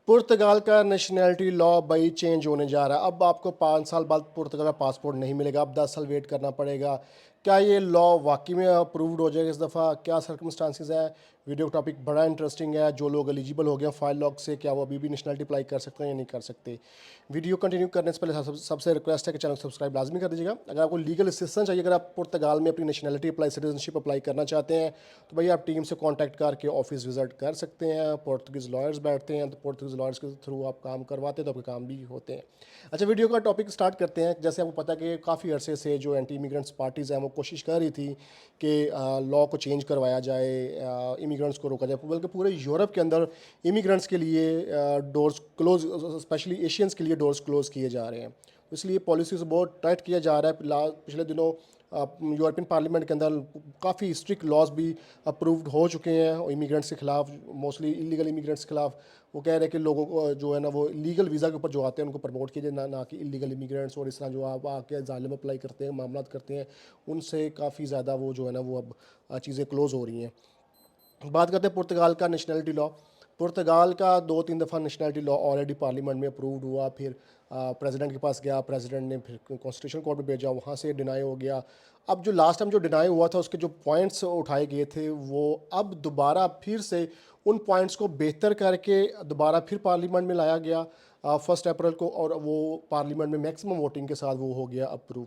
पुर्तगाल का nationality law भाई change होने जा रहा है। अब आपको 5 साल बाद पुर्तगाल का पासपोर्ट नहीं मिलेगा, अब 10 साल वेट करना पड़ेगा। क्या ये लॉ वाकई में अप्रूव्ड हो जाएगा इस दफ़ा? क्या सर्कमस्टांसिस है? वीडियो का टॉपिक बड़ा इंटरेस्टिंग है। जो लोग एलिजिबल हो गए फाइल लॉक से, क्या वो अभी भी नेशनैलिटी अप्लाई कर सकते हैं या नहीं कर सकते? वीडियो कंटिन्यू करने से पहले सबसे रिक्वेस्ट है कि चैनल सब्सक्राइब लाजमी कर दीजिएगा। अगर आपको लीगल असिस्टेंस चाहिए, अगर आप पुर्तगाल में अपनी नेशनैलिटी अप्लाई सिटीजनशिप अप्लाई करना चाहते हैं, तो भाई आप टीम से कांटेक्ट करके ऑफिस विजिट कर सकते हैं। पुर्तगीज़ लॉयर्स बैठते हैं, तो पुर्तगीज़ लॉयर्स के थ्रू आप काम करवाते हैं तो आपके काम भी होते हैं। अच्छा, वीडियो का टॉपिक स्टार्ट करते हैं। जैसे आपको पता है कि काफ़ी अरसे से जो एंटी इमिग्रेंट्स पार्टीज़ हैं वो कोशिश कर रही थी कि लॉ को चेंज करवाया जाए, इमिग्रेंट्स को रोका जाए। बल्कि पूरे यूरोप के अंदर इमिग्रेंट्स के लिए डोर्स क्लोज, स्पेशली एशियंस के लिए डोर्स क्लोज किए जा रहे हैं। इसलिए पॉलिसी से बहुत टाइट किया जा रहा है। पिछले दिनों यूरोपियन पार्लियामेंट के अंदर काफ़ी स्ट्रिक्ट लॉज भी अप्रूव्ड हो चुके हैं इमिग्रेंट्स के खिलाफ, मोस्टली इलीगल इमिग्रेंट्स के खिलाफ। वो कह रहे हैं कि लोगों को जो है ना वो लीगल वीज़ा के ऊपर जो आते हैं उनको प्रमोट कीजिए, ना कि इलीगल इमिग्रेंट्स। और इस तरह जो आप आके जालिम अप्लाई करते हैं, मामला करते हैं, उनसे काफ़ी ज़्यादा वो जो है ना वो अब चीज़ें क्लोज़ हो रही हैं। बात करते हैं पुर्तगाल का नेशनैलिटी लॉ। पुर्तगाल का 2-3 दफ़ा नेशनैलिटी लॉ ऑलरेडी पार्लियामेंट में अप्रूव्ड हुआ, फिर प्रेसिडेंट के पास गया, प्रेसिडेंट ने फिर कॉन्स्टिट्यूशन कोर्ट में भेजा, वहाँ से डिनाई हो गया। अब जो लास्ट टाइम जो डिनाई हुआ था उसके जो पॉइंट्स उठाए गए थे वो अब दोबारा फिर से उन पॉइंट्स को बेहतर करके दोबारा फिर पार्लियामेंट में लाया गया 1 अप्रैल को, और वो पार्लियामेंट में मैक्सिमम वोटिंग के साथ वो हो गया अप्रूव।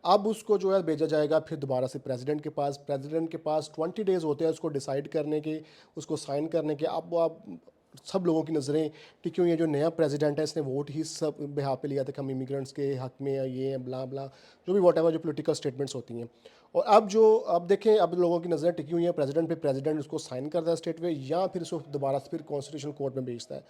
अब उसको जो है भेजा जाएगा फिर दोबारा से प्रेसिडेंट के पास। प्रेसिडेंट के पास 20 डेज़ होते हैं उसको डिसाइड करने के, उसको साइन करने के। अब सब लोगों की नज़रें टिकी हुई हैं। जो नया प्रेसिडेंट है इसने वोट ही सब बेहा पे लिया था कि हम इमिग्रेंट्स के हक में हैं, ये हैं, ब्ला ब्ला, जो भी वॉट एवर जो पोलिटिकल स्टेटमेंट्स होती हैं। और अब देखें, अब लोगों की नज़रें टिकी हुई हैं प्रेसिडेंट पे। प्रेसिडेंट उसको साइन करता है स्टेट पे, या फिर उसको दोबारा से फिर कॉन्स्टिट्यूशन कोर्ट में भेजता है।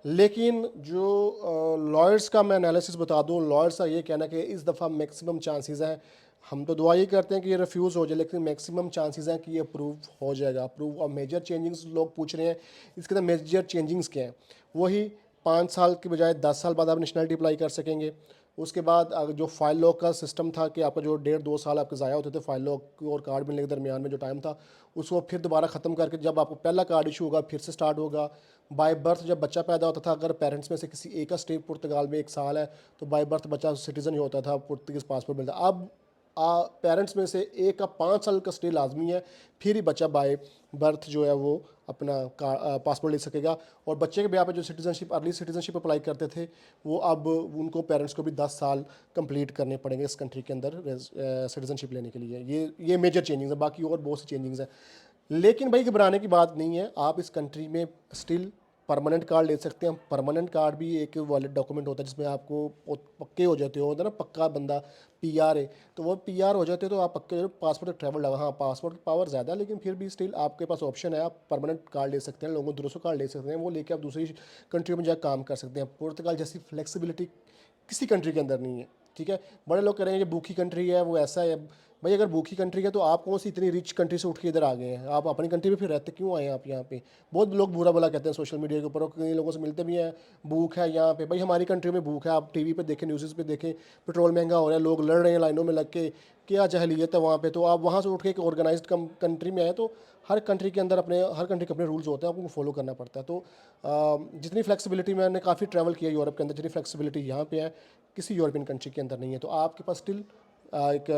लेकिन जो लॉयर्स का मैं एनालिसिस बता दूं, लॉयर्स का ये कहना है कि इस दफ़ा मैक्सिमम चांसेस हैं, हम तो दुआ ये करते हैं कि ये रिफ्यूज़ हो जाए, लेकिन मैक्सिमम चांसेस हैं कि ये अप्रूव हो जाएगा। अप्रूव और मेजर चेंजिंग्स लोग पूछ रहे हैं, इसके अंदर मेजर चेंजिंग्स क्या हैं? वही 5 साल के बजाय 10 साल बाद आप नेशनलिटी अप्लाई कर सकेंगे। उसके बाद जो फाइल लॉक का सिस्टम था कि आपका जो 1.5-2 साल आपके ज़ाया होते थे फाइल लॉक और कार्ड मिलने के दरमियान में जो टाइम था, उसको फिर दोबारा ख़त्म करके जब आपको पहला कार्ड इशू होगा फिर से स्टार्ट होगा। बाय बर्थ जब बच्चा पैदा होता था, अगर पेरेंट्स में से किसी एक का स्टे पुर्तगाल में 1 साल है, तो बाय बर्थ बच्चा सिटीज़न ही होता था, पुर्तगीज़ पासपोर्ट मिलता। अब पेरेंट्स में से एक का 5 साल का स्टे लाजमी है, फिर ही बच्चा बाय बर्थ जो है वो अपना पासपोर्ट ले सकेगा। और बच्चे के ब्याह पे जो सिटीज़नशिप, अर्ली सिटीज़नशिप अप्लाई करते थे, वो अब उनको पेरेंट्स को भी 10 साल कंप्लीट करने पड़ेंगे इस कंट्री के अंदर सिटीज़नशिप लेने के लिए। ये मेजर चेंजिंग्स है, बाकी और बहुत सी चेंजिंग्स हैं। लेकिन भाई घबराने की बात नहीं है, आप इस कंट्री में स्टिल परमानेंट कार्ड ले सकते हैं। परमानेंट कार्ड भी एक वैलिड डॉक्यूमेंट होता है जिसमें आपको पक्के हो जाते हो, होता है ना पक्का बंदा, पीआर है, तो वो पीआर हो जाते हो तो आप पक्के पासपोर्ट ट्रैवल लगा। हाँ, पासपोर्ट की पावर ज़्यादा है, लेकिन फिर भी स्टिल आपके पास ऑप्शन है, आप परमानेंट कार्ड ले सकते हैं, लोगों दूसरों कार्ड ले सकते हैं, वो लेके आप दूसरी कंट्री में जाकर काम कर सकते हैं। पुर्तगाल जैसी फ्लेक्सिबिलिटी किसी कंट्री के अंदर नहीं है, ठीक है। बड़े लोग कह रहे हैं ये भूखी कंट्री है, वो ऐसा है। भाई अगर भूखी कंट्री है तो आप कौन सी इतनी रिच कंट्री से उठ के इधर आ गए हैं? आप अपनी कंट्री में फिर रहते क्यों आए हैं आप यहाँ पे? बहुत लोग बुरा भला कहते हैं सोशल मीडिया के ऊपर, और कई लोगों से मिलते भी हैं, भूख है यहाँ पे। भाई हमारी कंट्री में भूख है, आप टीवी पे देखें, न्यूज़ पे देखें, पेट्रोल महंगा हो रहा है, लोग लड़ रहे हैं लाइनों में लग के, क्या जहलीत है वहाँ पे। तो आप वहाँ से उठ के एक ऑर्गेनाइज्ड कंट्री में आए, तो हर कंट्री के अंदर हर कंट्री के अपने रूल्स होते हैं, आपको फॉलो करना पड़ता है। तो जितनी फ्लेक्सिबिलिटी, मैंने काफ़ी ट्रैवल किया यूरोप के अंदर, जितनी फ्लेक्सिबिलिटी यहाँ पे है किसी यूरोपियन कंट्री के अंदर नहीं है। तो आपके पास स्टिल एक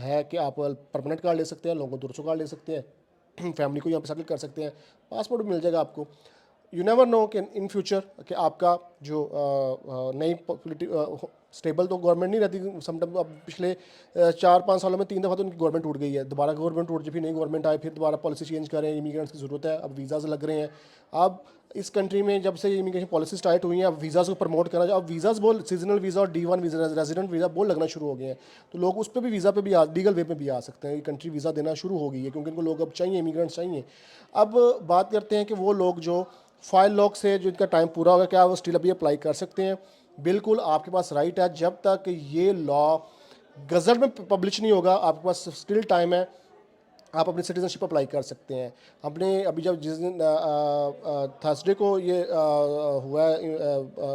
है कि आप परमानेंट कार्ड ले सकते हैं, लोगों को दूसरों कार्ड ले सकते हैं, फैमिली को यहाँ पे सेटल कर सकते हैं, पासपोर्ट भी मिल जाएगा आपको। यू नेवर नो कि इन फ्यूचर कि आपका जो नई स्टेबल तो गवर्नमेंट नहीं रहती समटाइम। अब पिछले 4-5 सालों में 3 दफ़ा तो उनकी गवर्नमेंट टूट गई है, दोबारा गवर्नमेंट टूट जाए, फिर नई गवर्नमेंट आए, फिर दोबारा पॉलिसी चेंज करें, इमिग्रेंट्स की ज़रूरत है, अब वीज़ाज़ लग रहे हैं। अब इस कंट्री में जब से इमिग्रेशन पॉलिसी स्टार्ट हुई है, अब वीज़ाज़ को प्रमोट करना चाहिए। अब वीज़ाज़ बहुत सीजनल वीज़ा और D1 वीज़ा, रेजिडेंट वीज़ा बहुत लगना शुरू हो गए हैं, तो लोग उस पर भी वीज़ा पे भी लीगल वे में भी आ सकते हैं। ये कंट्री वीज़ा देना शुरू हो गई है क्योंकि इनको लोग अब चाहिए, इमिग्रेंट्स चाहिए। अब बात करते हैं कि वो लोग जो फाइल लॉक से जिनका टाइम पूरा होगा, क्या वो स्टिल अभी अप्लाई कर सकते हैं? बिल्कुल आपके पास राइट है, जब तक ये लॉ गज़ट में पब्लिश नहीं होगा आपके पास स्टिल टाइम है। आप अपनी सिटीज़नशिप अप्लाई कर सकते हैं। हमने अभी जब जिस दिन थर्सडे को ये हुआ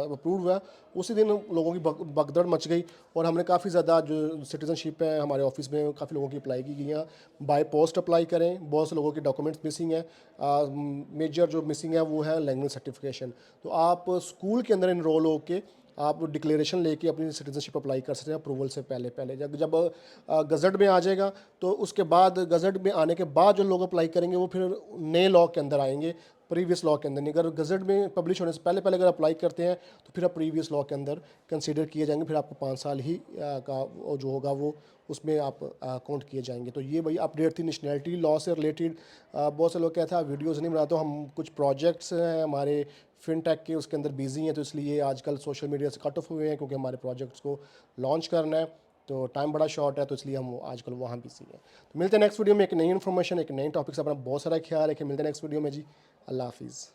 अप्रूव हुआ, उसी दिन लोगों की भगदड़ मच गई और हमने काफ़ी ज़्यादा जो सिटीज़नशिप है हमारे ऑफिस में काफ़ी लोगों की अप्लाई की गई हैं। बाय पोस्ट अप्लाई करें, बहुत से लोगों के डॉक्यूमेंट्स मिसिंग हैं। मेजर जो मिसिंग है वो है लैंग्वेज सर्टिफिकेशन। तो आप स्कूल के अंदर इनरोल होके आप डिक्लेरेशन लेके अपनी सिटीज़नशिप अप्लाई कर सकते हैं अप्रूवल से पहले पहले। जब जब गज़ट में आ जाएगा तो उसके बाद गज़ट में आने के बाद जो लोग अप्लाई करेंगे वो फिर नए लॉ के अंदर आएंगे, प्रीवियस लॉ के अंदर नहीं। अगर गज़ट में पब्लिश होने से पहले पहले अगर अप्लाई करते हैं तो फिर आप प्रीवियस लॉ के अंदर कंसीडर किए जाएंगे, फिर आपको 5 साल ही का वो जो होगा वो उसमें आप काउंट किए जाएंगे। तो ये भाई अपडेट थी नेशनैलिटी लॉ से रिलेटेड। बहुत से लोग कहते हैं आप वीडियोज़ नहीं बनाते हो, हम कुछ प्रोजेक्ट्स हैं हमारे फिनटेक के उसके अंदर बिजी हैं, तो इसलिए आजकल सोशल मीडिया से कट ऑफ हुए हैं क्योंकि हमारे प्रोजेक्ट्स को लॉन्च करना है, तो टाइम बड़ा शॉर्ट है, तो इसलिए हम आजकल वहाँ बिजी हैं। तो मिलते हैं नेक्स्ट वीडियो में एक नई इन्फॉर्मेशन एक नई टॉपिक से। अपना बहुत सारा ख्याल रखें। मिलते हैं नेक्स्ट वीडियो में जी। अल्लाह हाफिज़।